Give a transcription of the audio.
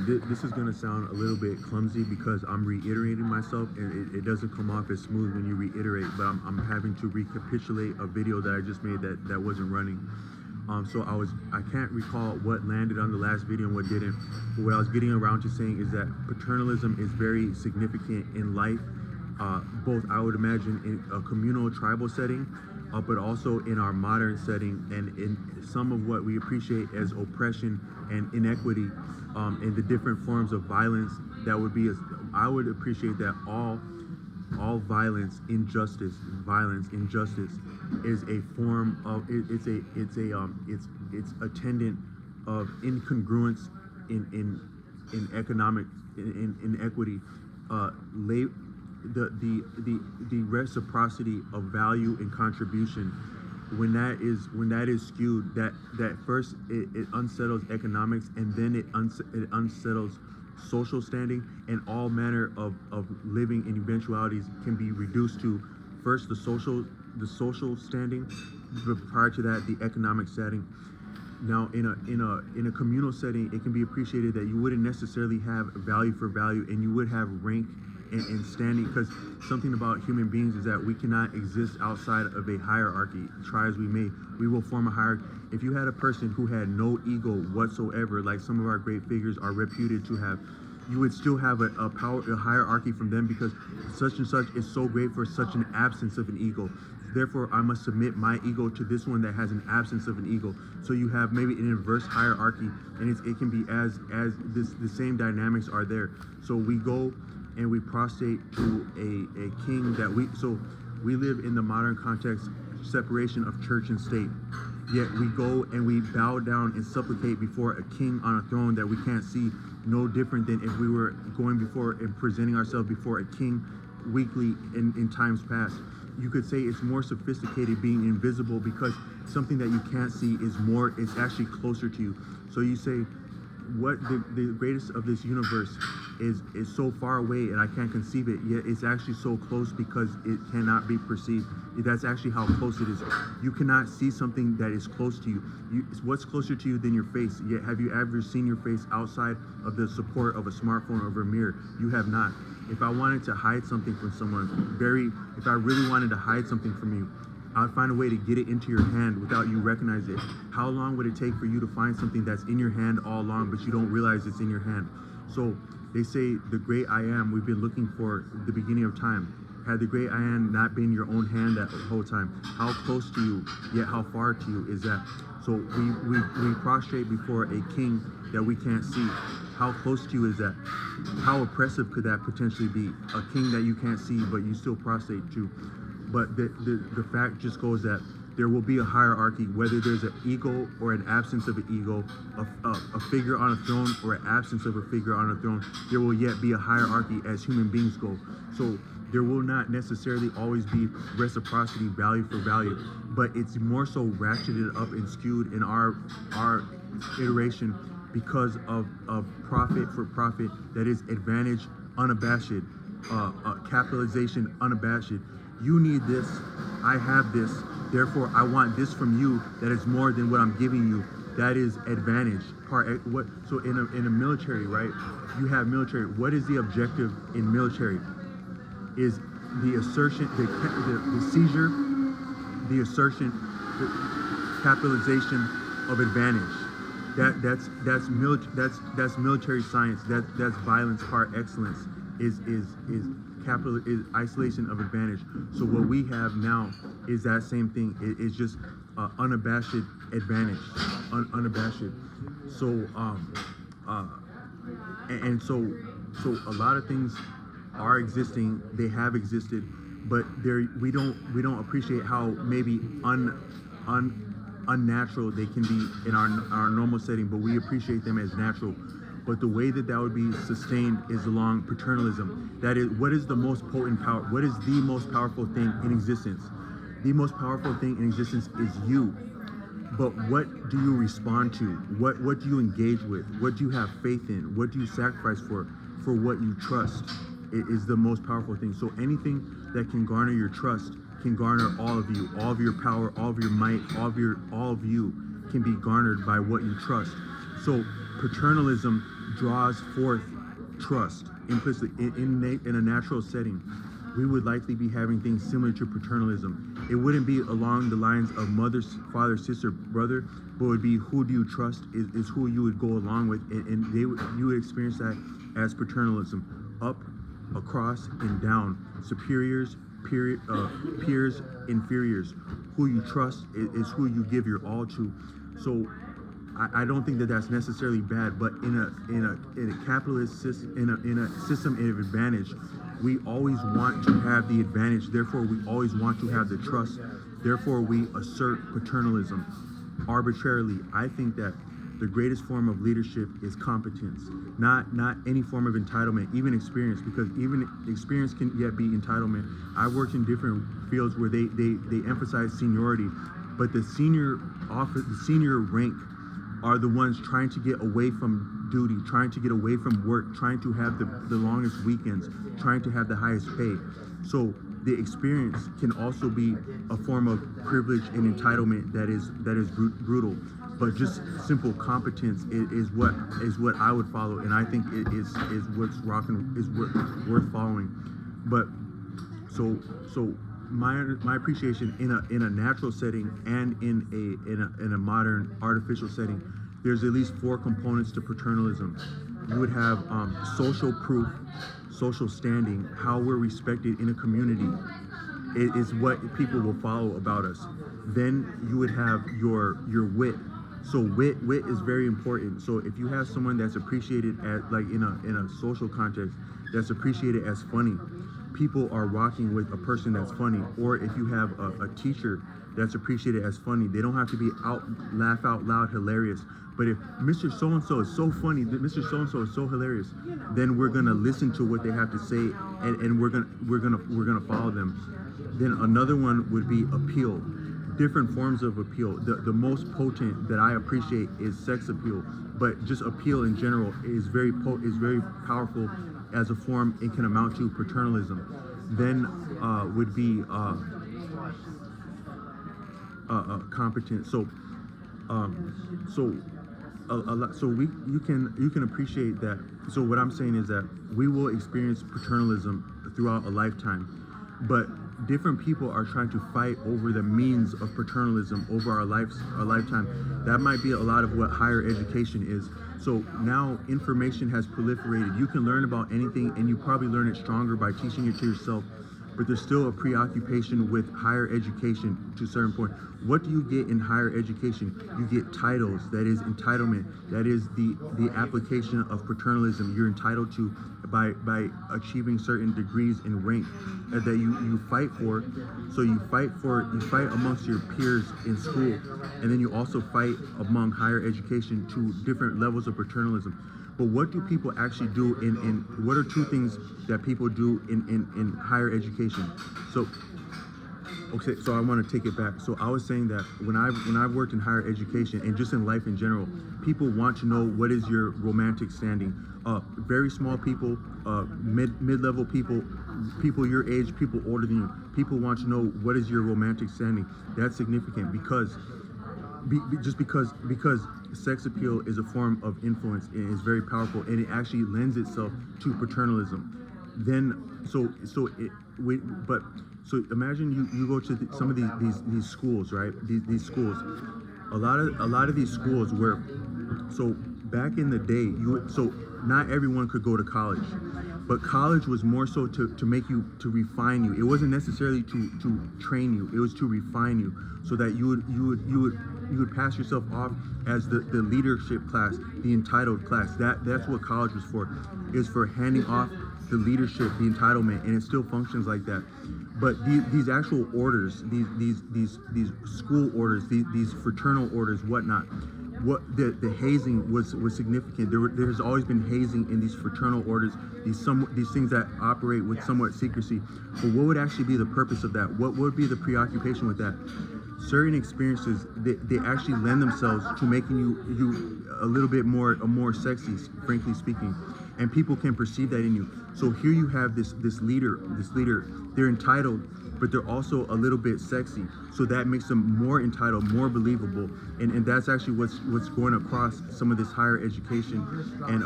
this is going to sound a little bit clumsy because I'm reiterating myself, and it doesn't come off as smooth when you reiterate, but I'm having to recapitulate a video that I just made that wasn't running. So I can't recall what landed on the last video and what didn't. But what I was getting around to saying is that paternalism is very significant in life, both I would imagine in a communal tribal setting, but also in our modern setting, and in some of what we appreciate as oppression and inequity, and the different forms of violence that would be. I would appreciate that all violence, injustice is a form of it's attendant of incongruence in economic inequity, the reciprocity of value and contribution. When that is skewed, that first it unsettles economics, and then it unsettles social standing, and all manner of living and eventualities can be reduced to first the social standing, but prior to that the economic setting. Now in a communal setting, it can be appreciated that you wouldn't necessarily have value for value, and you would have rank and standing, because something about human beings is that we cannot exist outside of a hierarchy. Try as we may, we will form a hierarchy. If you had a person who had no ego whatsoever, like some of our great figures are reputed to have, you would still have a hierarchy from them, because such and such is so great for such an absence of an ego. Therefore, I must submit my ego to this one that has an absence of an ego. So you have maybe an inverse hierarchy, and it can be as the same dynamics are there. So we go and we prostrate to a king that we live in the modern context, separation of church and state. Yet we go and we bow down and supplicate before a king on a throne that we can't see, no different than if we were going before and presenting ourselves before a king weekly in times past. You could say it's more sophisticated, being invisible, because something that you can't see it's actually closer to you. So you say, what the greatest of this universe is so far away and I can't conceive it, yet it's actually so close because it cannot be perceived. That's actually how close it is. You cannot see something that is close to you. What's closer to you than your face? Yet have you ever seen your face outside of the support of a smartphone or of a mirror? You have not. If I wanted to hide something from someone, if I really wanted to hide something from you, I'd find a way to get it into your hand without you recognize it. How long would it take for you to find something that's in your hand all along, but you don't realize it's in your hand? So they say the great I am we've been looking for the beginning of time. Had the great I am not been your own hand that whole time, how close to you, yet how far to you is that? So we prostrate before a king that we can't see. How close to you is that? How oppressive could that potentially be? A king that you can't see, but you still prostrate to. But the fact just goes that there will be a hierarchy, whether there's an ego or an absence of an ego, a figure on a throne or an absence of a figure on a throne. There will yet be a hierarchy as human beings go. So there will not necessarily always be reciprocity, value for value, but it's more so ratcheted up and skewed in our iteration because of profit for profit, that is advantage unabashed, capitalization unabashed. You need this, I have this, therefore I want this from you that is more than what I'm giving you. That is advantage. So in a military, right? You have military. What is the objective in military? Is the assertion, the seizure, the assertion, the capitalization of advantage. That's military science. That's violence par excellence. Is isolation of advantage. So what we have now is that same thing. It's just unabashed advantage, unabashed. So so a lot of things are existing. They have existed, but we don't appreciate how maybe unnatural they can be in our normal setting, but we appreciate them as natural. But the way that would be sustained is along paternalism. That is, what is the most potent power? What is the most powerful thing in existence? The most powerful thing in existence is you. But what do you respond to? What do you engage with? What do you have faith in? What do you sacrifice for what you trust? It is the most powerful thing. So anything that can garner your trust can garner all of you, all of your power, all of your might, all of you can be garnered by what you trust. So paternalism draws forth trust implicitly in a natural setting. We would likely be having things similar to paternalism. It wouldn't be along the lines of mother, father, sister, brother, but it would be who do you trust is who you would go along with, and you would experience that as paternalism, up, across, and down, superiors, peers, inferiors. Who you trust is who you give your all to. So I don't think that that's necessarily bad, but in a capitalist system, in a system of advantage, we always want to have the advantage. Therefore, we always want to have the trust. Therefore, we assert paternalism arbitrarily. I think that the greatest form of leadership is competence, not any form of entitlement, even experience, because even experience can yet be entitlement. I've worked in different fields where they emphasize seniority, but the senior office, the senior rank, are the ones trying to get away from duty, trying to get away from work, trying to have the longest weekends, trying to have the highest pay. So the experience can also be a form of privilege and entitlement that is brutal. But just simple competence is what I would follow, and I think it is what's worth following. But so my appreciation in a natural setting and in a modern artificial setting, there's at least 4 components to paternalism. You would have social proof, social standing, how we're respected in a community. It is what people will follow about us. Then you would have your wit. So wit is very important. So if you have someone that's appreciated at, like in a social context, that's appreciated as funny, people are rocking with a person that's funny. Or if you have a teacher that's appreciated as funny, they don't have to be laugh out loud hilarious. But if Mr. So-and-so is so funny, Mr. So-and-so is so hilarious, then we're gonna listen to what they have to say, and we're gonna follow them. Then another one would be appeal. Different forms of appeal. The most potent that I appreciate is sex appeal, but just appeal in general is very powerful as a form. It can amount to paternalism. Then would be competence. So you can appreciate that. So what I'm saying is that we will experience paternalism throughout a lifetime, but different people are trying to fight over the means of paternalism over our lifetime. That might be a lot of what higher education is. So now information has proliferated. You can learn about anything, and you probably learn it stronger by teaching it to yourself. But there's still a preoccupation with higher education to a certain point. What do you get in higher education? You get titles, that is entitlement, that is the application of paternalism. You're entitled to by achieving certain degrees in rank that you fight for. So you fight amongst your peers in school, and then you also fight among higher education to different levels of paternalism. But what do people actually do in what are 2 things that people do in higher education? So I want to take it back. So I was saying that when I've worked in higher education and just in life in general, people want to know what is your romantic standing. Very small people, mid-level people your age, people older than you. People want to know what is your romantic standing. That's significant because sex appeal is a form of influence and is very powerful, and it actually lends itself to paternalism. Then so imagine you go to some of these schools, right? These schools, a lot of these schools where, so back in the day, so not everyone could go to college, but college was more so to make you, to refine you. It wasn't necessarily to train you. It was to refine you, so that you would pass yourself off as the leadership class, the entitled class. That's what college was for. Is for handing off the leadership, the entitlement, and it still functions like that. But these actual orders, these school orders, these fraternal orders, whatnot, what the hazing was significant. There's always been hazing in these fraternal orders, these things that operate with somewhat secrecy. But what would actually be the purpose of that? What would be the preoccupation with that? Certain experiences, they actually lend themselves to making you a little bit more sexy, frankly speaking, and people can perceive that in you. So here you have this leader, they're entitled, but they're also a little bit sexy. So that makes them more entitled, more believable, and that's actually what's going across some of this higher education and